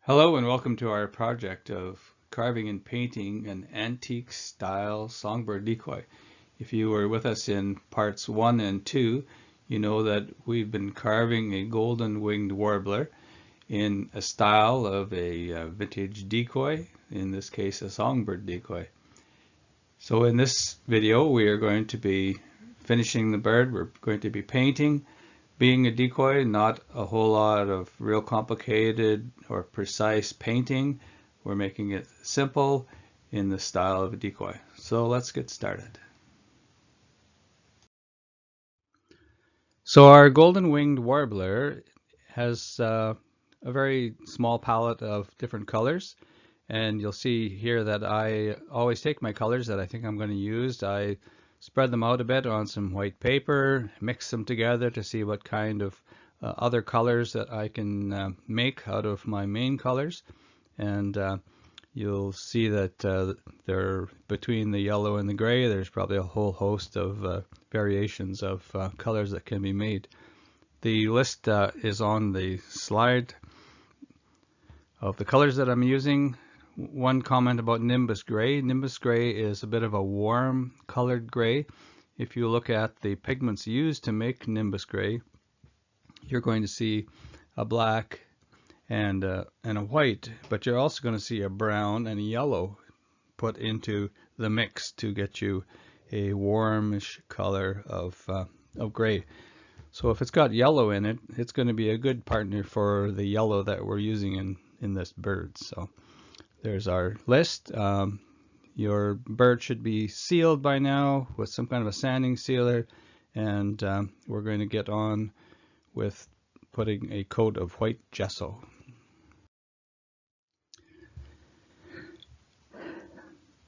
Hello and welcome to our project of carving and painting an antique style songbird decoy. If you were with us in parts 1 and 2, you know that we've been carving a golden winged warbler in a style of a vintage decoy, in this case a songbird decoy. So in this video we are going to be finishing the bird. We're going to be painting. Being a decoy, not a whole lot of real complicated or precise painting. We're making it simple in the style of a decoy. So let's get started. So our golden winged warbler has a very small palette of different colors, and you'll see here that I always take my colors that I think I'm going to use. I spread them out a bit on some white paper, mix them together to see what kind of other colors that I can make out of my main colors. And you'll see that they're between the yellow and the gray. There's probably a whole host of variations of colors that can be made. The list is on the slide of the colors that I'm using. One comment about Nimbus Gray. Nimbus Gray is a bit of a warm colored gray. If you look at the pigments used to make Nimbus Gray, you're going to see a black and a white, but you're also going to see a brown and a yellow put into the mix to get you a warmish color of gray. So if it's got yellow in it, it's going to be a good partner for the yellow that we're using in this bird. So there's our list. Your bird should be sealed by now with some kind of a sanding sealer, and we're going to get on with putting a coat of white gesso.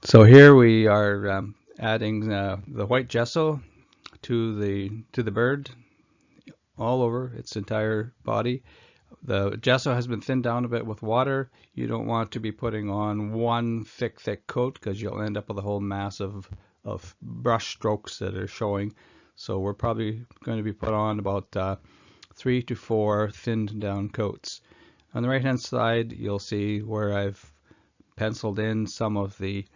So here we are adding the white gesso to the bird all over its entire body. The gesso has been thinned down a bit with water. You don't want to be putting on one thick coat because you'll end up with a whole mass of brush strokes that are showing. So we're probably going to be put on about 3 to 4 thinned down coats. On the right hand side you'll see where I've penciled in some of the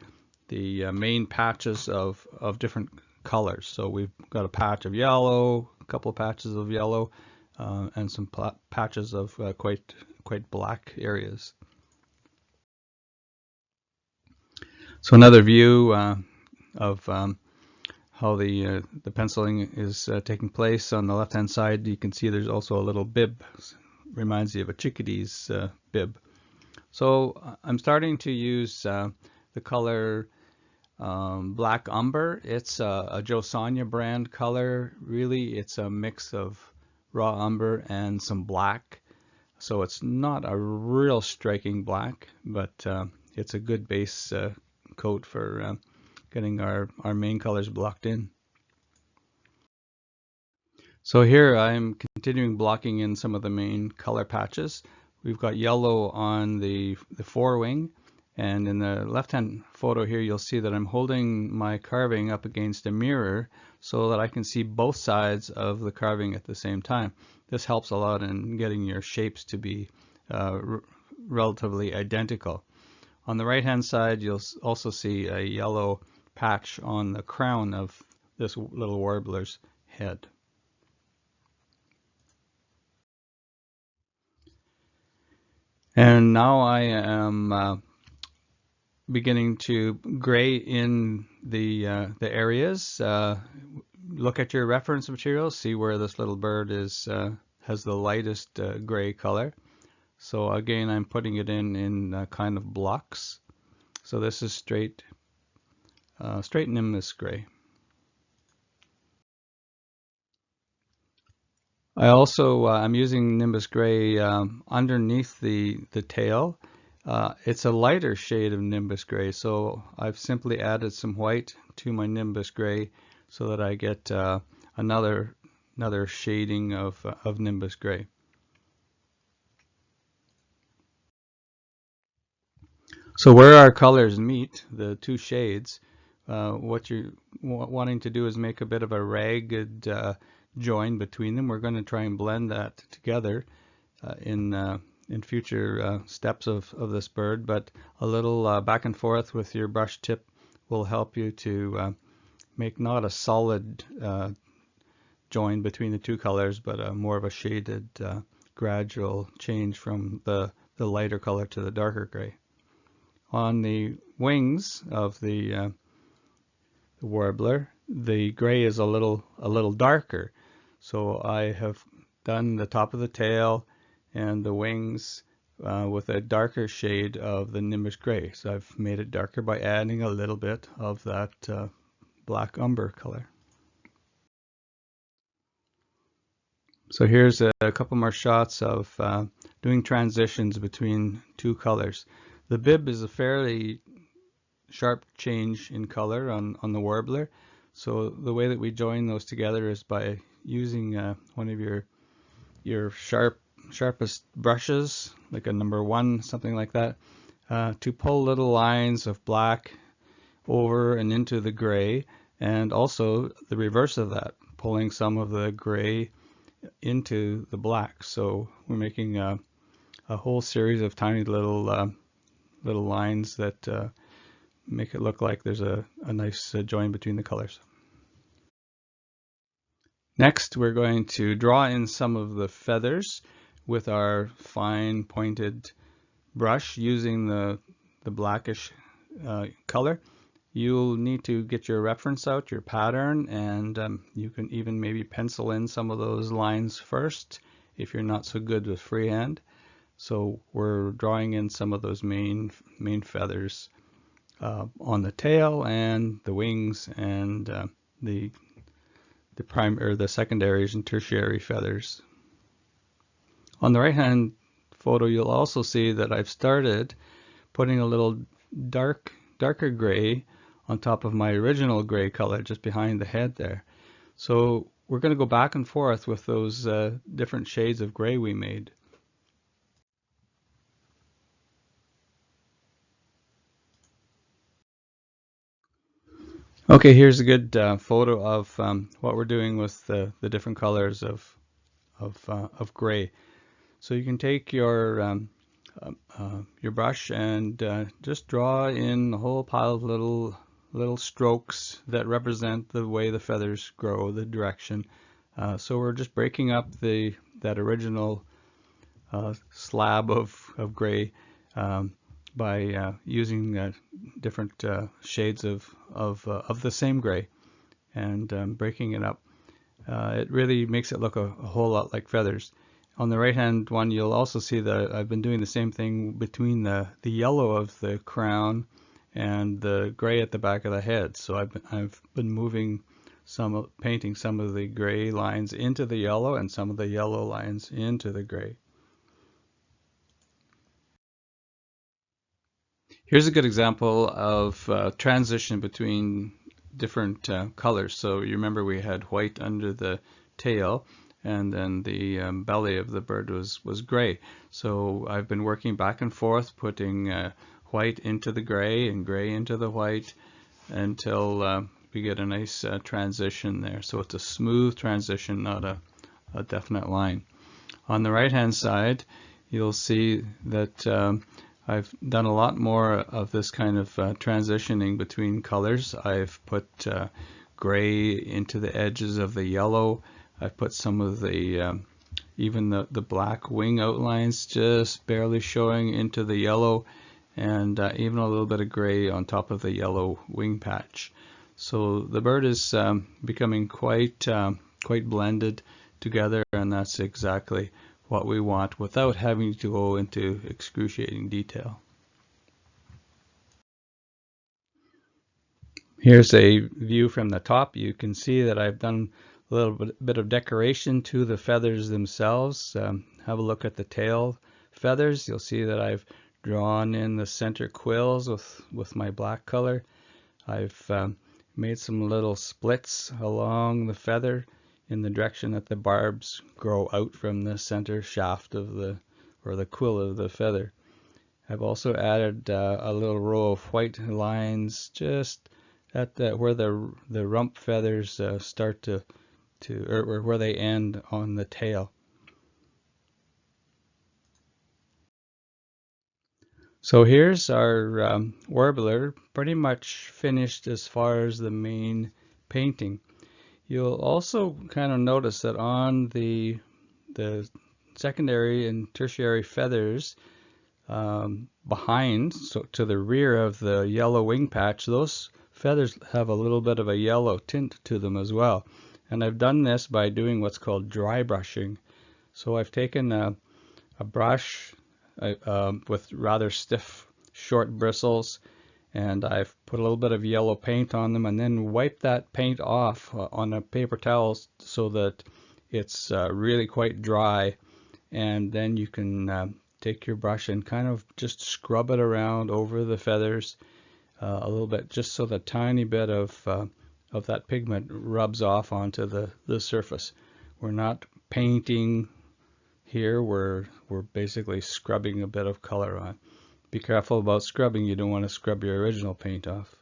main patches of different colors. So we've got a patch of yellow, a couple of patches of yellow, and some patches of quite black areas. So another view of how the penciling is taking place. On the left hand side you can see there's also a little bib. Reminds you of a chickadee's bib. So I'm starting to use the color Black Umber. It's a Josanya brand color. Really, it's a mix of raw umber and some black. So it's not a real striking black, but it's a good base coat for getting our main colors blocked in. So here I'm continuing blocking in some of the main color patches. We've got yellow on the forewing, and in the left-hand photo here you'll see that I'm holding my carving up against a mirror so that I can see both sides of the carving at the same time. This helps a lot in getting your shapes to be relatively identical. On the right-hand side you'll also see a yellow patch on the crown of this little warbler's head. And now I am beginning to gray in the areas. Look at your reference materials, see where this little bird is has the lightest gray color. So again, I'm putting it in kind of blocks. So this is straight Nimbus gray. I also I'm using Nimbus gray underneath the tail. It's a lighter shade of Nimbus gray, so I've simply added some white to my Nimbus gray so that I get another shading of Nimbus gray. So where our colors meet, the two shades, what you're wanting to do is make a bit of a ragged join between them. We're going to try and blend that together in in future steps of this bird, but a little back and forth with your brush tip will help you to make not a solid join between the two colors, but more of a shaded gradual change from the lighter color to the darker gray. On the wings of the warbler, the gray is a little darker. So I have done the top of the tail and the wings with a darker shade of the Nimbus gray. So I've made it darker by adding a little bit of that black umber color. So here's a couple more shots of doing transitions between two colors. The bib is a fairly sharp change in color on the warbler. So the way that we join those together is by using one of your sharpest brushes, like a number 1, something like that, to pull little lines of black over and into the gray, and also the reverse of that, pulling some of the gray into the black. So we're making a whole series of tiny little lines that make it look like there's a nice join between the colors. Next, we're going to draw in some of the feathers with our fine pointed brush using the blackish color. You'll need to get your reference out, your pattern, and you can even maybe pencil in some of those lines first if you're not so good with freehand. So we're drawing in some of those main feathers on the tail and the wings and the secondaries and tertiary feathers. On the right hand photo, you'll also see that I've started putting a little darker gray on top of my original gray color just behind the head there. So we're going to go back and forth with those different shades of gray we made. Okay, here's a good photo of what we're doing with the different colors of gray. So you can take your brush and just draw in a whole pile of little strokes that represent the way the feathers grow, the direction. So we're just breaking up that original slab of gray by using different shades of the same gray and breaking it up. It really makes it look a whole lot like feathers. On the right hand one, you'll also see that I've been doing the same thing between the yellow of the crown and the gray at the back of the head. So I've been moving painting some of the gray lines into the yellow and some of the yellow lines into the gray. Here's a good example of transition between different colors. So you remember we had white under the tail, and then the belly of the bird was gray. So I've been working back and forth, putting white into the gray and gray into the white until we get a nice transition there. So it's a smooth transition, not a definite line. On the right hand side, you'll see that I've done a lot more of this kind of transitioning between colors. I've put gray into the edges of the yellow. I've put some of the even the black wing outlines just barely showing into the yellow, and even a little bit of gray on top of the yellow wing patch. So the bird is becoming quite blended together, and that's exactly what we want without having to go into excruciating detail. Here's a view from the top. You can see that I've done a little bit of decoration to the feathers themselves. Have a look at the tail feathers. You'll see that I've drawn in the center quills with my black color. I've made some little splits along the feather in the direction that the barbs grow out from the center shaft of the quill of the feather. I've also added a little row of white lines just at where the rump feathers start or where they end on the tail. So here's our warbler pretty much finished as far as the main painting. You'll also kind of notice that on the secondary and tertiary feathers behind, so to the rear of the yellow wing patch, those feathers have a little bit of a yellow tint to them as well. And I've done this by doing what's called dry brushing. So I've taken a brush with rather stiff, short bristles, and I've put a little bit of yellow paint on them and then wiped that paint off on a paper towel so that it's really quite dry. And then you can take your brush and kind of just scrub it around over the feathers a little bit, just so the tiny bit of that pigment rubs off onto the surface. We're not painting here, we're basically scrubbing a bit of color on. Be careful about scrubbing, you don't want to scrub your original paint off.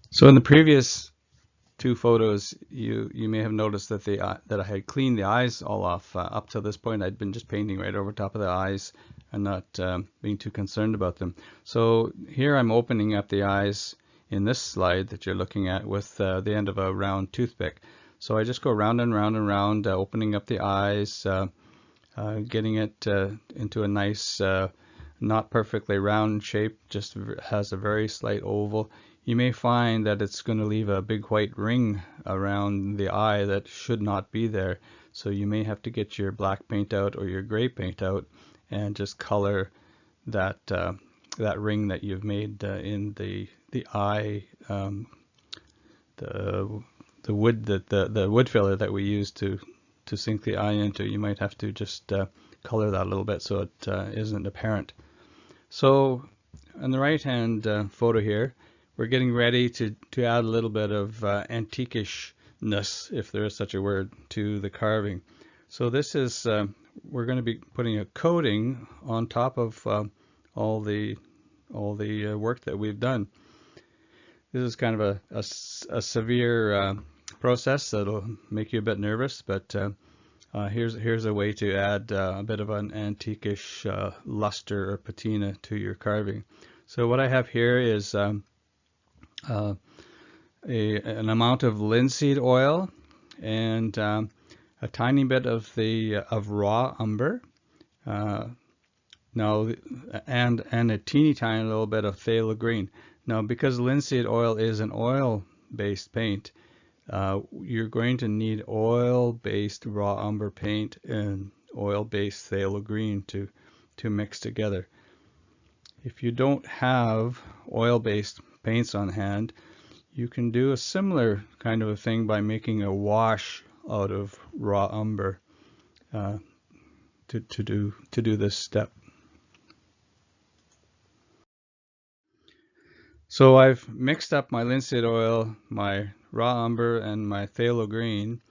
So in the previous two photos, you may have noticed that that I had cleaned the eyes all off. Up to this point, I'd been just painting right over top of the eyes and not being too concerned about them. So here I'm opening up the eyes in this slide that you're looking at with the end of a round toothpick. So I just go round and round and round, opening up the eyes, getting it into a nice, not perfectly round shape, just has a very slight oval. You may find that it's going to leave a big white ring around the eye that should not be there. So you may have to get your black paint out or your gray paint out and just color that that ring that you've made in the eye, the wood that the wood filler that we use to sink the eye into. You might have to just color that a little bit so it isn't apparent. So on the right hand photo here, we're getting ready to add a little bit of antique-ishness, if there is such a word, to the carving. So this is, we're going to be putting a coating on top of all the work that we've done. This is kind of a severe process that'll make you a bit nervous, but here's a way to add a bit of an antique-ish luster or patina to your carving. So what I have here is an amount of linseed oil and a tiny bit of raw umber, now and a teeny tiny little bit of phthalo green. Now, because linseed oil is an oil-based paint, you're going to need oil-based raw umber paint and oil-based phthalo green to mix together. If you don't have oil-based paints on hand, you can do a similar kind of a thing by making a wash out of raw umber to do this step. So I've mixed up my linseed oil, my raw umber, and my phthalo green.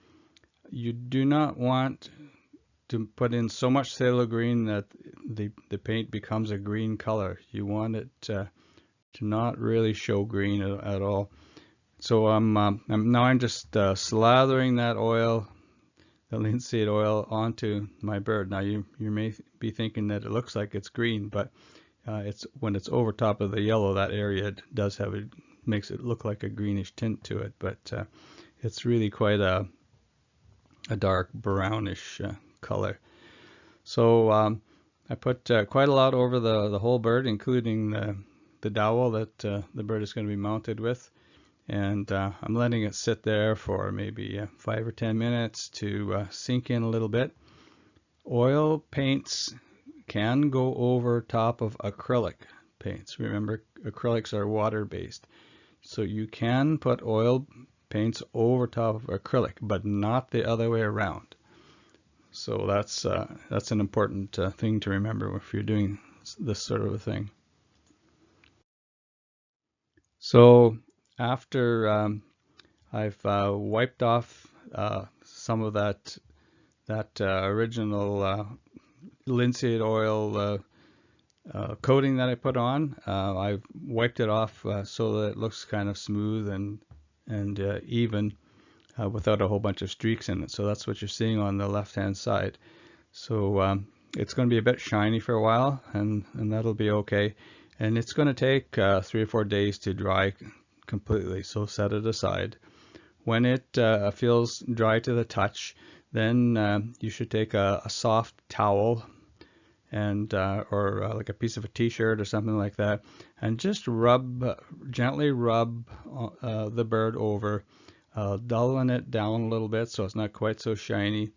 You do not want to put in so much phthalo green that the paint becomes a green color. You want it to not really show green at all. So I'm just slathering that oil, the linseed oil, onto my bird. Now you may be thinking that it looks like it's green, but it's when it's over top of the yellow, that area does have makes it look like a greenish tint to it, but it's really quite a dark brownish color. So I put quite a lot over the whole bird, including the dowel that the bird is going to be mounted with, and I'm letting it sit there for maybe 5 or 10 minutes to sink in a little bit. Oil paints can go over top of acrylic paints. Remember, acrylics are water-based, so you can put oil paints over top of acrylic, but not the other way around. So that's an important thing to remember if you're doing this sort of a thing. So after I've wiped off some of that original linseed oil coating that I put on, I've wiped it off so that it looks kind of smooth and even without a whole bunch of streaks in it. So that's what you're seeing on the left hand side. So it's going to be a bit shiny for a while, and that'll be okay. And it's going to take 3 or 4 days to dry completely, so set it aside. When it feels dry to the touch, then you should take a soft towel and or like a piece of a t-shirt or something like that, and just gently rub the bird over, dulling it down a little bit so it's not quite so shiny.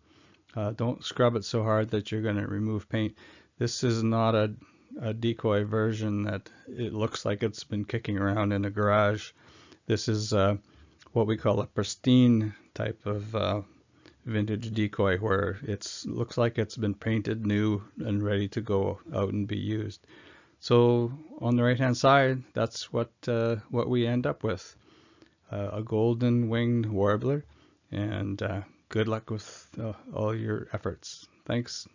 Don't scrub it so hard that you're going to remove paint. This is not a decoy version that it looks like it's been kicking around in a garage. This is what we call a pristine type of vintage decoy, where it looks like it's been painted new and ready to go out and be used. So on the right hand side, that's what we end up with, a golden winged warbler. And good luck with all your efforts. Thanks.